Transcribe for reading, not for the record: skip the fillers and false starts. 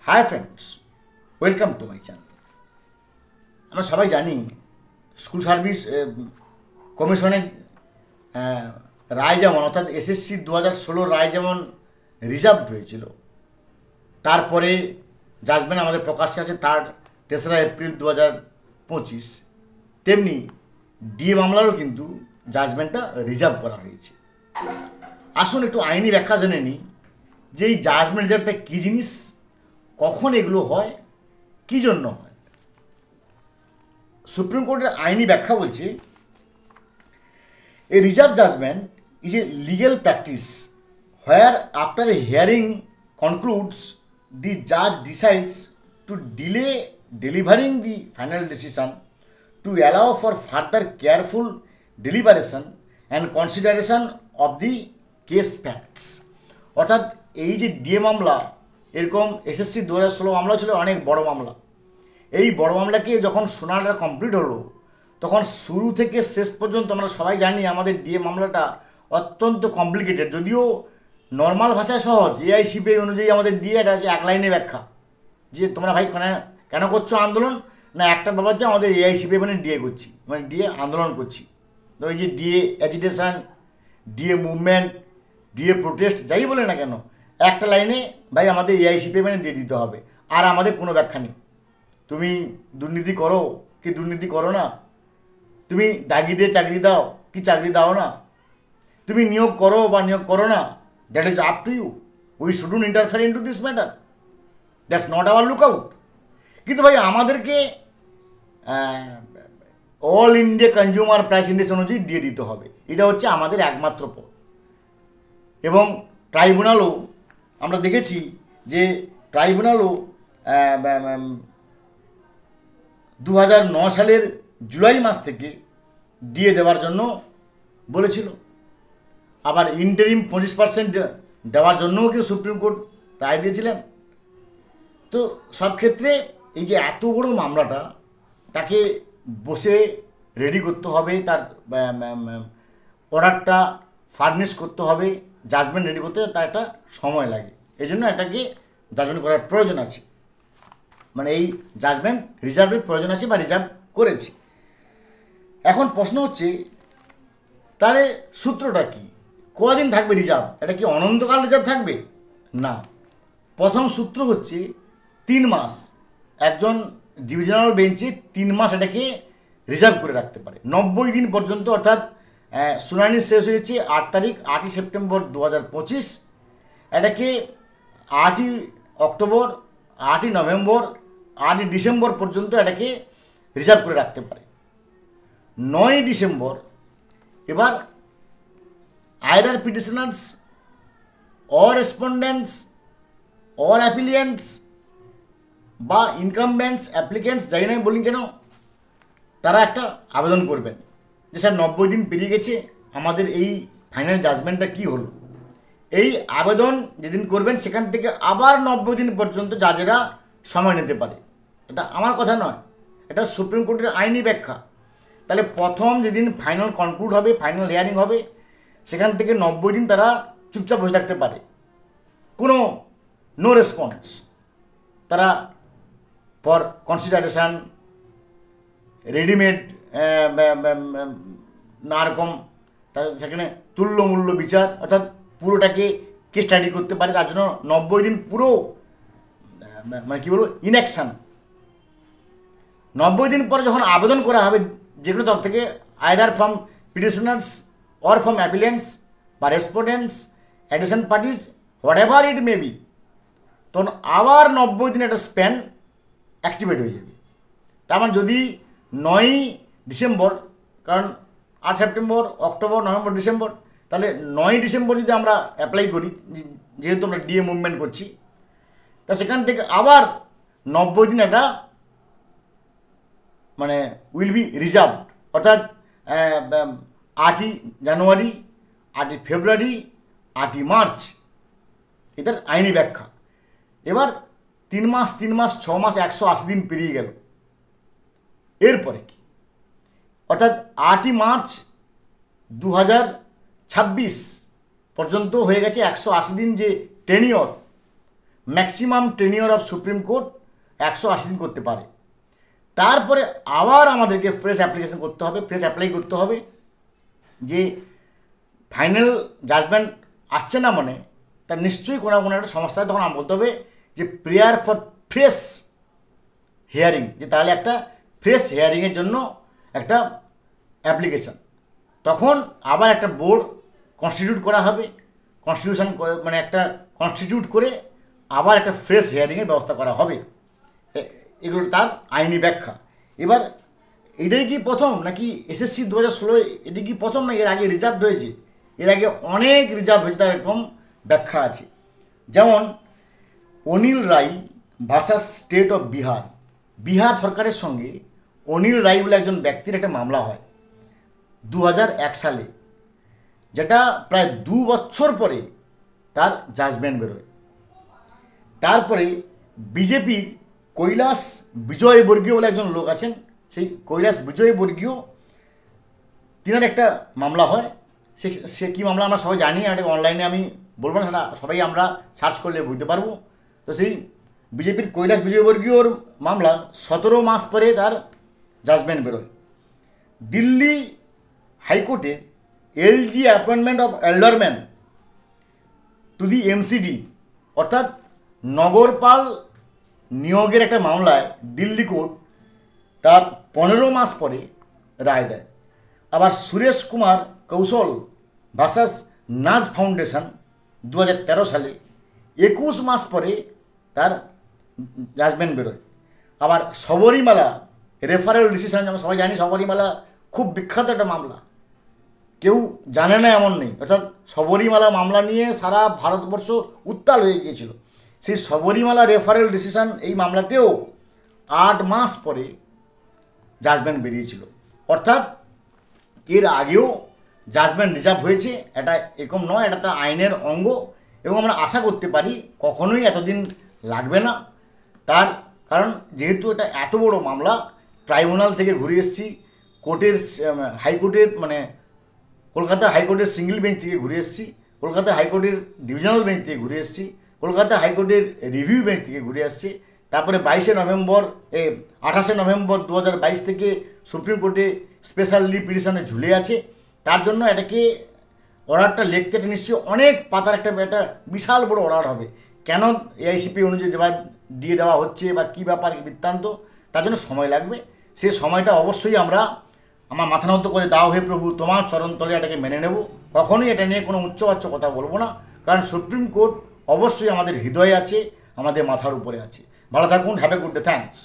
Hi friends, welcome to my channel. আমরা সবাই জানি স্কুল সার্ভিস কমিশনের রায় যেমন, অর্থাৎ এসএসসি 2016 রায় যেমন রিজার্ভ হয়েছিল, তারপরে জাজমেন্ট আমাদের প্রকাশ্যে আছে তার 3রা এপ্রিল 2025, তেমনি ডিএ মামলারও কিন্তু জাজমেন্টটা রিজার্ভ করা হয়েছে। আসুন একটু আইনি ব্যাখ্যা জেনে নিই যে এই জাজমেন্ট রিজার্ভটা কী জিনিস, কখন এগুলো হয়, কী জন্য হয়। সুপ্রিম কোর্টের আইনি ব্যাখ্যা বলছে, a reserve judgement is a legal practice where after a hearing concludes the জাজ decides to delay delivering the final decision to allow for further careful deliberation and consideration of the case facts. অর্থাৎ এই যে DA মামলা, এরকম SSC 2016 মামলা ছিল অনেক বড় মামলা। এই বড় মামলাকে যখন শুনানিটা কমপ্লিট হলো, তখন শুরু থেকে শেষ পর্যন্ত আমরা সবাই জানি আমাদের ডিএ মামলাটা অত্যন্ত কমপ্লিকেটেড। যদিও নর্মাল ভাষায় সহজ, এআইসিপিআই অনুযায়ী আমাদের ডিএ এটা আছে এক লাইনে ব্যাখ্যা, যে তোমরা ভাই কেন করছো আন্দোলন, না একটা ব্যাপার যে আমাদের এআইসিপিআই মানে ডিএ করছি, মানে ডিএ আন্দোলন করছি। তো এই যে DA agitation, DA movement, DA protest, যাই বলে না কেন, একটা লাইনে ভাই আমাদের এআইসিপিআই মানে দিয়ে দিতে হবে, আর আমাদের কোনো ব্যাখ্যা নেই। তুমি দুর্নীতি করো কি দুর্নীতি করো না, তুমি দাগি দিয়ে চাকরি দাও কি চাকরি দাও না, তুমি নিয়োগ করো বা নিয়োগ করো না, that is up to you. We shouldn't interfere in to this matter, that's not our lookout. কিন্তু ভাই আমাদেরকে all India consumer price index অনুযায়ী দিয়ে দিতে হবে, এটা হচ্ছে আমাদের একমাত্র পথ। এবং ট্রাইব্যুনালও আমরা দেখেছি যে ট্রাইব্যুনালও 2009 সালের জুলাই মাস থেকে দিয়ে দেওয়ার জন্য বলেছিল। আবার ইন্টারিম 25% দেওয়ার জন্যও কেউ সুপ্রিম কোর্ট রায় দিয়েছিলেন। তো সব ক্ষেত্রে এই যে এত বড় মামলাটা, তাকে বসে রেডি করতে হবে, তার অর্ডারটা ফার্নিশ করতে হবে, জাজমেন্ট রেডি করতে তার একটা সময় লাগে। এই জন্য এটাকে জাজমেন্ট করার প্রয়োজন আছে, মানে এই জাজমেন্ট রিজার্ভের প্রয়োজন আছে বা রিজার্ভ করেছে। এখন প্রশ্ন হচ্ছে, তাহলে সূত্রটা কি, কদিন থাকবে রিজার্ভ? এটা কি অনন্তকাল রিজার্ভ থাকবে? না, প্রথম সূত্র হচ্ছে 3 মাস। একজন ডিভিশনাল বেঞ্চে 3 মাস এটাকে রিজার্ভ করে রাখতে পারে, 90 দিন পর্যন্ত। অর্থাৎ শুনানি শেষ হয়েছে 8ই সেপ্টেম্বর 2025, এটাকে 8ই অক্টোবর, 8ই নভেম্বর, 8ই ডিসেম্বর পর্যন্ত এটাকে রিজার্ভ করে রাখতে পারে। 9ই ডিসেম্বর এবার either petitioners or respondents or appellants বা ইনকামবেন্টস অ্যাপ্লিকেন্টস, যাই নাই বলি কেন, তারা একটা আবেদন করবেন যে স্যার 90 দিন পেরিয়ে গেছে, আমাদের এই ফাইনাল জাজমেন্টটা কী হলো। এই আবেদন যেদিন করবেন সেখান থেকে আবার 90 দিন পর্যন্ত জাজেরা সময় নিতে পারে। এটা আমার কথা নয়, এটা সুপ্রিম কোর্টের আইনি ব্যাখ্যা। তাহলে প্রথম যেদিন ফাইনাল কনক্লুড হবে, ফাইনাল হিয়ারিং হবে, সেখান থেকে 90 দিন তারা চুপচাপ বসে থাকতে পারে, কোনো নো রেসপন্স। তারা ফর কনসিডারেশান, রেডিমেড নানা রকম, সেখানে তুল্যমূল্য বিচার, অর্থাৎ পুরোটাকে কেস স্টাডি করতে পারে। তার জন্য 90 দিন পুরো মানে কী বলবো, ইনঅ্যাকশান। 90 দিন পরে যখন আবেদন করা হবে যে কোনো তরফ থেকে, either from petitioners or from appellants বা respondents, addition parties, whatever it may be, তখন আবার 90 দিন একটা স্প্যান অ্যাক্টিভেট হয়ে যাবে। তার মানে যদি 9ই ডিসেম্বর, কারণ 8 সেপ্টেম্বর, অক্টোবর, নভেম্বর, ডিসেম্বর, তাহলে 9ই ডিসেম্বর যদি আমরা অ্যাপ্লাই করি, যেহেতু আমরা ডিএ মুভমেন্ট করছি, তা সেখান থেকে আবার 90 দিন একটা মানে উইল বি রিজার্ভ। অর্থাৎ 8ই জানুয়ারি, 8ই ফেব্রুয়ারি, 8ই মার্চ, এটার আইনি ব্যাখ্যা। এবার 3 মাস 6 মাস 180 দিন পেরিয়ে গেল, এরপরে কি? অর্থাৎ 8ই মার্চ 2026 পর্যন্ত হয়ে গেছে 180 দিন যে tenure, maximum tenure of supreme court 180 দিন করতে পারে। তারপরে আবার আমাদেরকে ফ্রেশ অ্যাপ্লিকেশন করতে হবে, ফ্রেশ অ্যাপ্লাই করতে হবে যে ফাইনাল জাজমেন্ট আসছে না, মানে তার নিশ্চয়ই কোনো কোনো একটা সমস্যা। তখন আমরা বলতে হবে যে প্রেয়ার ফর ফ্রেশ হিয়ারিং, যে তাহলে একটা ফ্রেশ হিয়ারিংয়ের জন্য একটা অ্যাপ্লিকেশান। তখন আবার একটা বোর্ড কনস্টিটিউট করা হবে, কনস্টিটিউশন মানে একটা কনস্টিটিউট করে আবার একটা ফ্রেশ হিয়ারিংয়ের ব্যবস্থা করা হবে। এগুলো তার আইনি ব্যাখ্যা। এবার এটাই কি প্রথম, নাকি এসএসসি 2016 এটি কি প্রথম, না এর আগে রিজার্ভ রয়েছে? এর আগে অনেক রিজার্ভ হয়েছে, তার এরকম ব্যাখ্যা আছে। যেমন Anil Rai versus state of Bihar, Bihar সরকারের সঙ্গে অনিল রায় বলে একজন ব্যক্তির একটা মামলা হয় 2001 সালে, যেটা প্রায় 2 বছর পরে তার জাজমেন্ট বেরোয়। তারপরে বিজেপির কৈলাস বিজয়বর্গীয় বলে একজন লোক আছেন, সেই কৈলাস বিজয়বর্গীয় তিনার একটা মামলা হয়। সে কী মামলা আমরা সবাই জানি, আর অনলাইনে আমি বলবো না, সেটা সবাই আমরা সার্চ করলে বুঝতে পারবো। তো সেই বিজেপির কৈলাস বিজয়বর্গীয়র মামলা 17 মাস পরে তার জাজমেন্ট বেরোয়। দিল্লি হাইকোর্টের LG appointment of alderman to the MCD, অর্থাৎ নগরপাল নিয়োগের একটা মামলায় দিল্লি কোর্ট তার 15 মাস পরে রায় দেয়। আবার সুরেশ কুমার কৌশল ভার্সাস নাজ ফাউন্ডেশন 2013 সালে 21 মাস পরে তার জাজমেন্ট বেরোয়। আবার শবরীমালা রেফারেল ডিসিশন, আমরা সবাই জানি শবরীমালা খুব বিখ্যাত একটা মামলা, কেউ জানে না এমন নেই। অর্থাৎ শবরীমালা মামলা নিয়ে সারা ভারতবর্ষ উত্তাল হয়ে গিয়েছিল। সেই শবরীমালা রেফারেল ডিসিশন এই মামলাতেও 8 মাস পরে জাজমেন্ট বেরিয়েছিল। অর্থাৎ এর আগেও জাজমেন্ট রিজার্ভ হয়েছে, এটা এরকম নয়, এটা তো আইনের অঙ্গ। এবং আমরা আশা করতে পারি কখনোই এতদিন লাগবে না। তার কারণ যেহেতু এটা এত বড় মামলা, ট্রাইব্যুনাল থেকে ঘুরে এসেছি, কোর্টের হাইকোর্টের মানে কলকাতা হাইকোর্টের সিঙ্গেল বেঞ্চ থেকে ঘুরে এসেছি, কলকাতা হাইকোর্টের ডিভিশনাল বেঞ্চ থেকে ঘুরে এসেছি, কলকাতা হাইকোর্টের রিভিউ বেঞ্চ থেকে ঘুরে আসছে। তারপরে 28 নভেম্বর 2022 থেকে সুপ্রিম কোর্টে স্পেশাল পিটিশনে ঝুলে আছে। তার জন্য এটাকে অর্ডারটা লিখতে এটা নিশ্চয়ই অনেক পাতার একটা বিশাল বড় অর্ডার হবে। কেন এআইসিপি অনুযায়ী দিয়ে দেওয়া হচ্ছে বা কী ব্যাপার বৃত্তান্ত, তার জন্য সময় লাগবে। সে সময়টা অবশ্যই আমার মাথা নত করে দাও হে প্রভু তোমার চরণতলে এটাকে মেনে নেব। কখনোই এটা নিয়ে কোনো উচ্চবাচ্য কথা বলবো না, কারণ সুপ্রিম কোর্ট অবশ্যই আমাদের হৃদয়ে আছে, আমাদের মাথার উপরে আছে। ভালো থাকুন, have a good day, thanks.